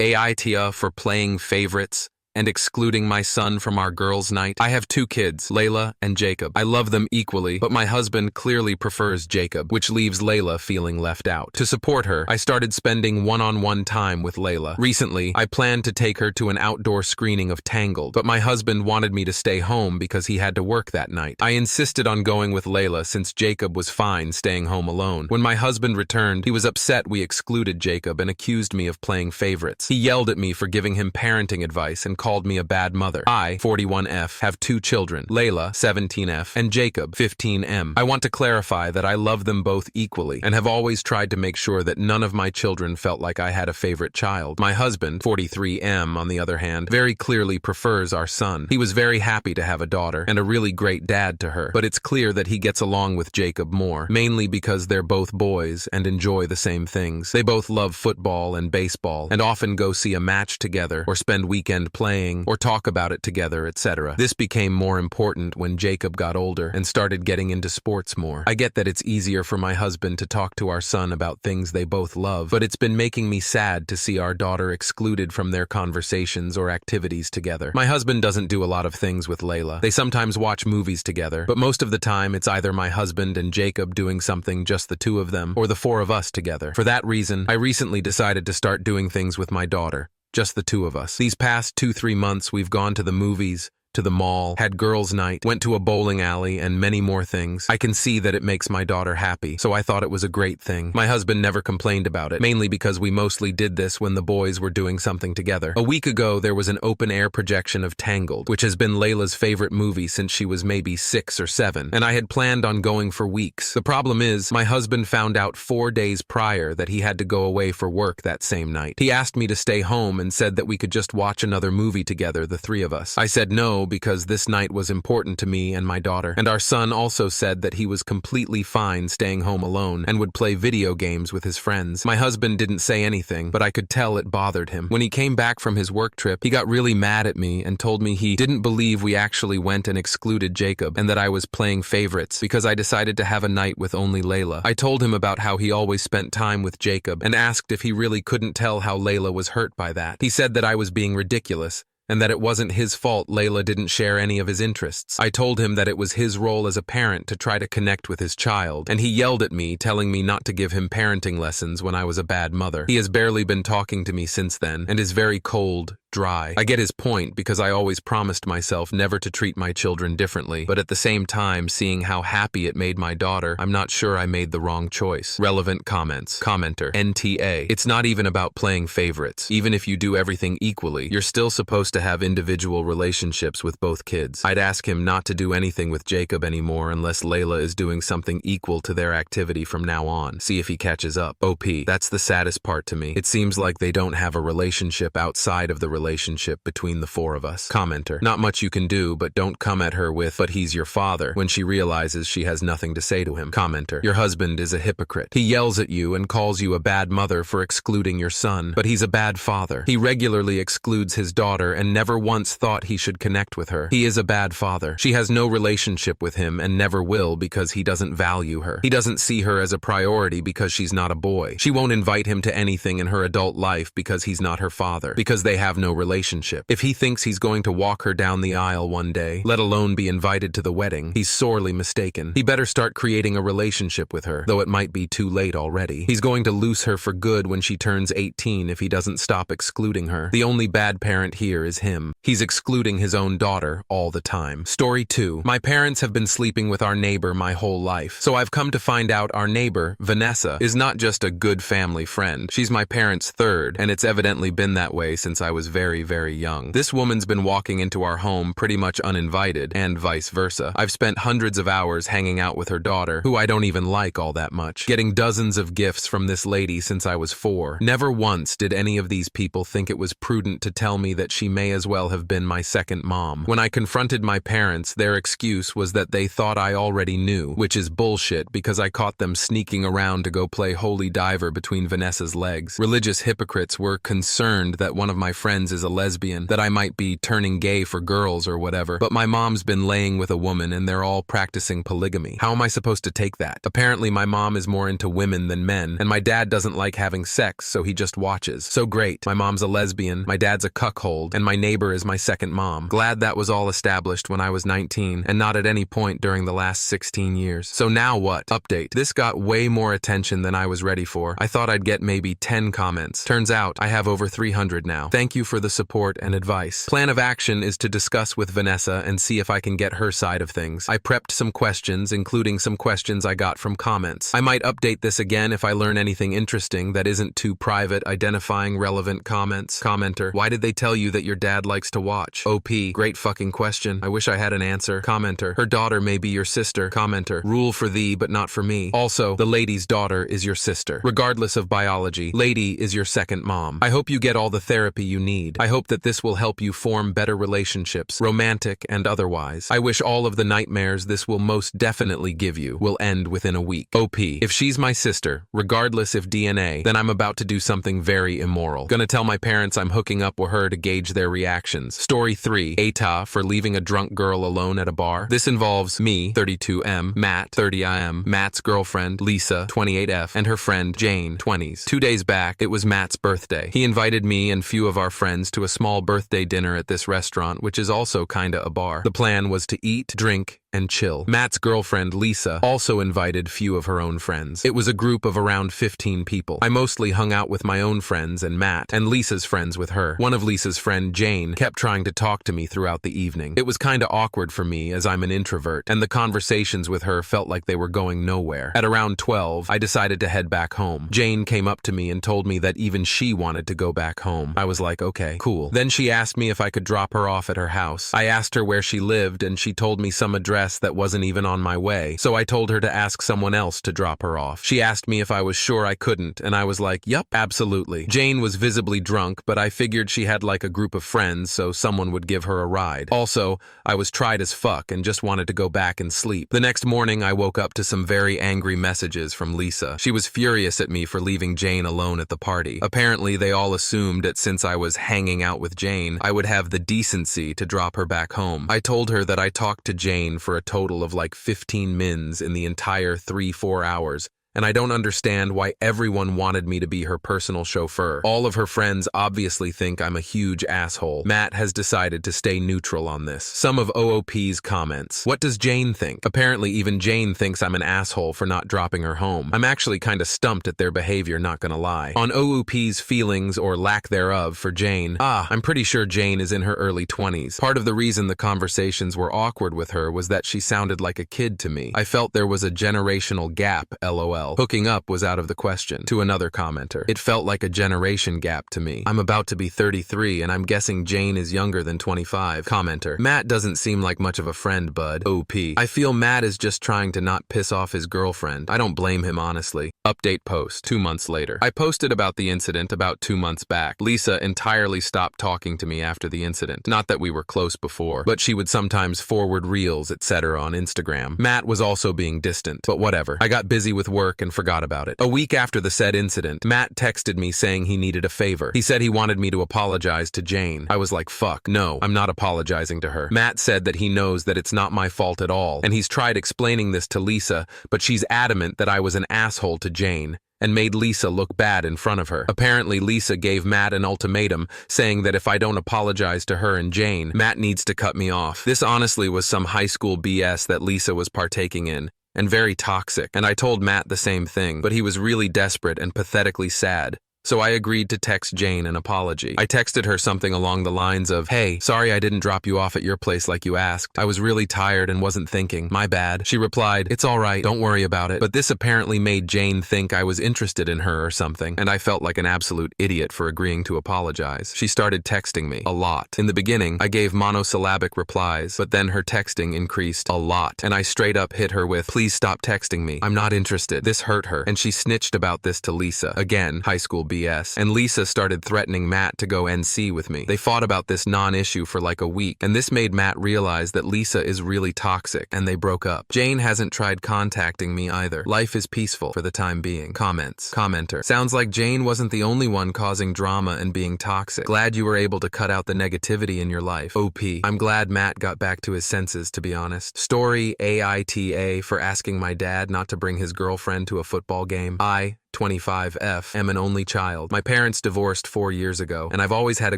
AITA for playing favorites and excluding my son from our girls' night. I have two kids, Layla and Jacob. I love them equally, but my husband clearly prefers Jacob, which leaves Layla feeling left out. To support her, I started spending one-on-one time with Layla. Recently, I planned to take her to an outdoor screening of Tangled, but my husband wanted me to stay home because he had to work that night. I insisted on going with Layla since Jacob was fine staying home alone. When my husband returned, he was upset we excluded Jacob and accused me of playing favorites. He yelled at me for giving him parenting advice and called me a bad mother. I, 41F, have two children, Layla, 17F, and Jacob, 15M. I want to clarify that I love them both equally and have always tried to make sure that none of my children felt like I had a favorite child. My husband, 43M, on the other hand, very clearly prefers our son. He was very happy to have a daughter and a really great dad to her, but it's clear that he gets along with Jacob more, mainly because they're both boys and enjoy the same things. They both love football and baseball and often go see a match together or spend weekend playing or talk about it together, etc. This became more important when Jacob got older and started getting into sports more. I get that it's easier for my husband to talk to our son about things they both love, but it's been making me sad to see our daughter excluded from their conversations or activities together. My husband doesn't do a lot of things with Layla. They sometimes watch movies together, but most of the time it's either my husband and Jacob doing something, just the two of them, or the four of us together. For that reason, I recently decided to start doing things with my daughter. Just the two of us. These past 2-3 months, we've gone to the movies, to the mall, had girls' night, went to a bowling alley, and many more things. I can see that it makes my daughter happy, so I thought it was a great thing. My husband never complained about it, mainly because we mostly did this when the boys were doing something together. A week ago, there was an open-air projection of Tangled, which has been Layla's favorite movie since she was maybe 6 or 7, and I had planned on going for weeks. The problem is, my husband found out 4 days prior that he had to go away for work that same night. He asked me to stay home and said that we could just watch another movie together, the three of us. I said no, because this night was important to me and my daughter, and our son also said that he was completely fine staying home alone and would play video games with his friends. My husband didn't say anything, but I could tell it bothered him. When he came back from his work trip, he got really mad at me and told me he didn't believe we actually went and excluded Jacob and that I was playing favorites because I decided to have a night with only Layla. I told him about how he always spent time with Jacob and asked if he really couldn't tell how Layla was hurt by that. He said that I was being ridiculous and that it wasn't his fault Layla didn't share any of his interests. I told him that it was his role as a parent to try to connect with his child, and he yelled at me, telling me not to give him parenting lessons when I was a bad mother. He has barely been talking to me since then, and is very cold, dry. I get his point because I always promised myself never to treat my children differently, but at the same time, seeing how happy it made my daughter, I'm not sure I made the wrong choice. Relevant comments. Commenter. NTA. It's not even about playing favorites. Even if you do everything equally, you're still supposed to have individual relationships with both kids. I'd ask him not to do anything with Jacob anymore unless Layla is doing something equal to their activity from now on. See if he catches up. OP. That's the saddest part to me. It seems like they don't have a relationship outside of the relationship between the four of us. Commenter. Not much you can do, but don't come at her with, "But he's your father," when she realizes she has nothing to say to him. Commenter. Your husband is a hypocrite. He yells at you and calls you a bad mother for excluding your son, but he's a bad father. He regularly excludes his daughter and never once thought he should connect with her. He is a bad father. She has no relationship with him and never will because he doesn't value her. He doesn't see her as a priority because she's not a boy. She won't invite him to anything in her adult life because he's not her father, because they have no relationship. If he thinks he's going to walk her down the aisle one day, let alone be invited to the wedding, he's sorely mistaken. He better start creating a relationship with her, though it might be too late already. He's going to lose her for good when she turns 18 if he doesn't stop excluding her. The only bad parent here is him. He's excluding his own daughter all the time. Story 2. My parents have been sleeping with our neighbor my whole life, so I've come to find out our neighbor, Vanessa, is not just a good family friend. She's my parents' third, and it's evidently been that way since I was very, very young. This woman's been walking into our home pretty much uninvited, and vice versa. I've spent hundreds of hours hanging out with her daughter, who I don't even like all that much, getting dozens of gifts from this lady since I was 4. Never once did any of these people think it was prudent to tell me that she may as well have been my second mom. When I confronted my parents, their excuse was that they thought I already knew, which is bullshit because I caught them sneaking around to go play holy diver between Vanessa's legs. Religious hypocrites were concerned that one of my friends friends is a lesbian, that I might be turning gay for girls or whatever, but my mom's been laying with a woman and they're all practicing polygamy. How am I supposed to take that? Apparently my mom is more into women than men, and my dad doesn't like having sex, so he just watches. So great, my mom's a lesbian, my dad's a cuckold, and my neighbor is my second mom. Glad that was all established when I was 19, and not at any point during the last 16 years. So now what? Update. This got way more attention than I was ready for. I thought I'd get maybe 10 comments. Turns out, I have over 300 now. Thank you for the support and advice. Plan of action is to discuss with Vanessa and see if I can get her side of things. I prepped some questions, including some questions I got from comments. I might update this again if I learn anything interesting that isn't too private. Identifying relevant comments. Commenter: why did they tell you that your dad likes to watch? OP: great fucking question. I wish I had an answer. Commenter: her daughter may be your sister. Commenter: rule for thee but not for me. Also, the lady's daughter is your sister. Regardless of biology, lady is your second mom. I hope you get all the therapy you need. I hope that this will help you form better relationships, romantic and otherwise. I wish all of the nightmares this will most definitely give you will end within a week. OP: if she's my sister, regardless if DNA, then I'm about to do something very immoral. Gonna tell my parents I'm hooking up with her to gauge their reactions. Story 3. AITA for leaving a drunk girl alone at a bar. This involves me, 32M, Matt, 30IM, Matt's girlfriend, Lisa, 28F, and her friend, Jane, 20s. 2 days back, it was Matt's birthday. He invited me and few of our friends to a small birthday dinner at this restaurant, which is also kinda a bar. The plan was to eat, drink, and chill. Matt's girlfriend, Lisa, also invited few of her own friends. It was a group of around 15 people. I mostly hung out with my own friends and Matt, and Lisa's friends with her. One of Lisa's friend, Jane, kept trying to talk to me throughout the evening. It was kinda awkward for me as I'm an introvert, and the conversations with her felt like they were going nowhere. At around 12, I decided to head back home. Jane came up to me and told me that even she wanted to go back home. I was like, okay, cool. Then she asked me if I could drop her off at her house. I asked her where she lived, and she told me some address that wasn't even on my way, so I told her to ask someone else to drop her off. She asked me if I was sure I couldn't, and I was like, yup, absolutely. Jane was visibly drunk, but I figured she had like a group of friends, so someone would give her a ride. Also, I was tried as fuck and just wanted to go back and sleep. The next morning, I woke up to some very angry messages from Lisa. She was furious at me for leaving Jane alone at the party. Apparently, they all assumed that since I was hanging out with Jane, I would have the decency to drop her back home. I told her that I talked to Jane for a total of like 15 mins in the entire 3-4 hours, and I don't understand why everyone wanted me to be her personal chauffeur. All of her friends obviously think I'm a huge asshole. Matt has decided to stay neutral on this. Some of OOP's comments. What does Jane think? Apparently even Jane thinks I'm an asshole for not dropping her home. I'm actually kinda stumped at their behavior, not gonna lie. On OOP's feelings or lack thereof for Jane, I'm pretty sure Jane is in her early 20s. Part of the reason the conversations were awkward with her was that she sounded like a kid to me. I felt there was a generational gap, LOL. Hooking up was out of the question. To another commenter, it felt like a generation gap to me. I'm about to be 33 and I'm guessing Jane is younger than 25. Commenter, Matt doesn't seem like much of a friend, bud. OP, I feel Matt is just trying to not piss off his girlfriend. I don't blame him, honestly. Update post 2 months later. I posted about the incident about 2 months back. Lisa entirely stopped talking to me after the incident. Not that we were close before, but she would sometimes forward reels, etc. on Instagram. Matt was also being distant, but whatever. I got busy with work and forgot about it. A week after the said incident, Matt texted me saying he needed a favor. He said he wanted me to apologize to Jane. I was like, fuck, no, I'm not apologizing to her. Matt said that he knows that it's not my fault at all, and he's tried explaining this to Lisa, but she's adamant that I was an asshole to Jane and made Lisa look bad in front of her. Apparently, Lisa gave Matt an ultimatum, saying that if I don't apologize to her and Jane, Matt needs to cut me off. This honestly was some high school BS that Lisa was partaking in, and very toxic, and I told Matt the same thing, but he was really desperate and pathetically sad. So I agreed to text Jane an apology. I texted her something along the lines of, hey, sorry I didn't drop you off at your place like you asked. I was really tired and wasn't thinking. My bad. She replied, it's all right, don't worry about it. But this apparently made Jane think I was interested in her or something, and I felt like an absolute idiot for agreeing to apologize. She started texting me a lot. In the beginning, I gave monosyllabic replies, but then her texting increased a lot, and I straight up hit her with, please stop texting me. I'm not interested. This hurt her, and she snitched about this to Lisa. Again, high school BS, and Lisa started threatening Matt to go NC with me. They fought about this non-issue for like a week, and this made Matt realize that Lisa is really toxic, and they broke up. Jane hasn't tried contacting me either. Life is peaceful for the time being. Comments. Commenter. Sounds like Jane wasn't the only one causing drama and being toxic. Glad you were able to cut out the negativity in your life. OP. I'm glad Matt got back to his senses, to be honest. Story AITA for asking my dad not to bring his girlfriend to a football game. I, 25F, am an only child. My parents divorced 4 years ago, and I've always had a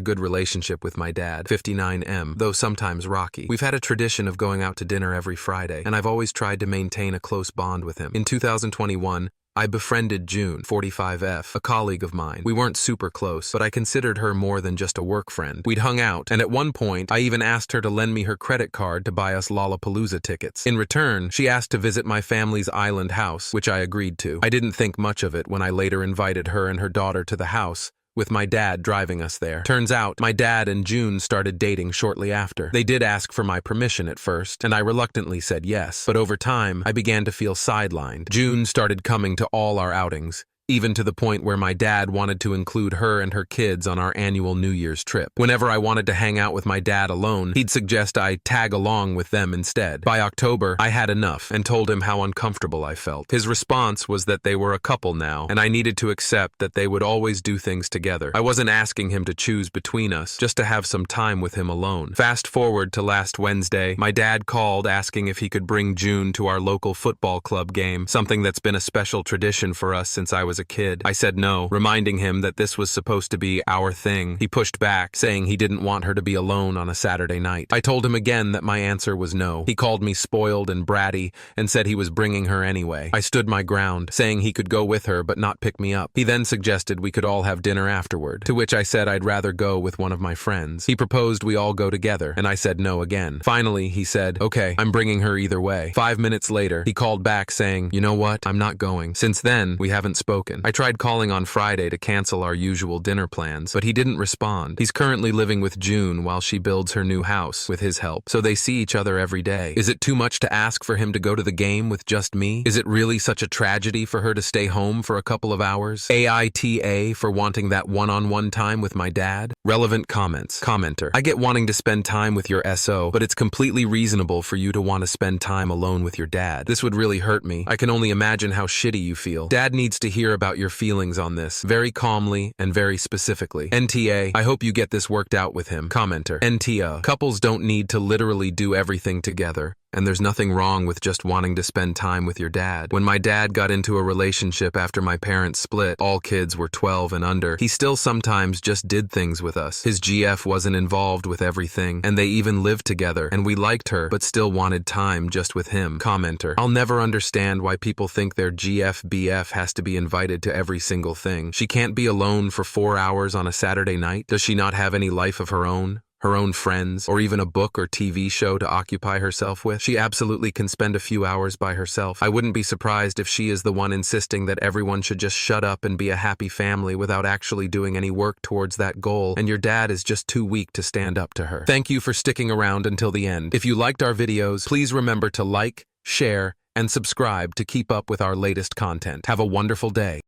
good relationship with my dad, 59M, though sometimes rocky. We've had a tradition of going out to dinner every Friday, and I've always tried to maintain a close bond with him. In 2021, I befriended June, 45F, a colleague of mine. We weren't super close, but I considered her more than just a work friend. We'd hung out, and at one point, I even asked her to lend me her credit card to buy us Lollapalooza tickets. In return, she asked to visit my family's island house, which I agreed to. I didn't think much of it when I later invited her and her daughter to the house, with my dad driving us there. Turns out, my dad and June started dating shortly after. They did ask for my permission at first, and I reluctantly said yes. But over time, I began to feel sidelined. June started coming to all our outings, even to the point where my dad wanted to include her and her kids on our annual New Year's trip. Whenever I wanted to hang out with my dad alone, he'd suggest I tag along with them instead. By October, I had enough and told him how uncomfortable I felt. His response was that they were a couple now, and I needed to accept that they would always do things together. I wasn't asking him to choose between us, just to have some time with him alone. Fast forward to last Wednesday, my dad called asking if he could bring June to our local football club game, something that's been a special tradition for us since I was a kid. I said no, reminding him that this was supposed to be our thing. He pushed back, saying he didn't want her to be alone on a Saturday night. I told him again that my answer was no. He called me spoiled and bratty and said he was bringing her anyway. I stood my ground, saying he could go with her but not pick me up. He then suggested we could all have dinner afterward, to which I said I'd rather go with one of my friends. He proposed we all go together, and I said no again. Finally, he said, "Okay, I'm bringing her either way." 5 minutes later, he called back saying, "You know what? I'm not going." Since then, we haven't spoken. I tried calling on Friday to cancel our usual dinner plans, but he didn't respond. He's currently living with June while she builds her new house with his help, so they see each other every day. Is it too much to ask for him to go to the game with just me? Is it really such a tragedy for her to stay home for a couple of hours? AITA for wanting that one-on-one time with my dad? Relevant comments. Commenter. I get wanting to spend time with your SO, but it's completely reasonable for you to want to spend time alone with your dad. This would really hurt me. I can only imagine how shitty you feel. Dad needs to hear about your feelings on this, very calmly and very specifically. NTA, I hope you get this worked out with him. Commenter. NTA, couples don't need to literally do everything together, and there's nothing wrong with just wanting to spend time with your dad. When my dad got into a relationship after my parents split, all kids were 12 and under, he still sometimes just did things with us. His GF wasn't involved with everything, and they even lived together, and we liked her, but still wanted time just with him. Commenter. I'll never understand why people think their GF/BF has to be invited to every single thing. She can't be alone for 4 hours on a Saturday night? Does she not have any life of her own? Her own friends, or even a book or TV show to occupy herself with? She absolutely can spend a few hours by herself. I wouldn't be surprised if she is the one insisting that everyone should just shut up and be a happy family without actually doing any work towards that goal, and your dad is just too weak to stand up to her. Thank you for sticking around until the end. If you liked our videos, please remember to like, share, and subscribe to keep up with our latest content. Have a wonderful day.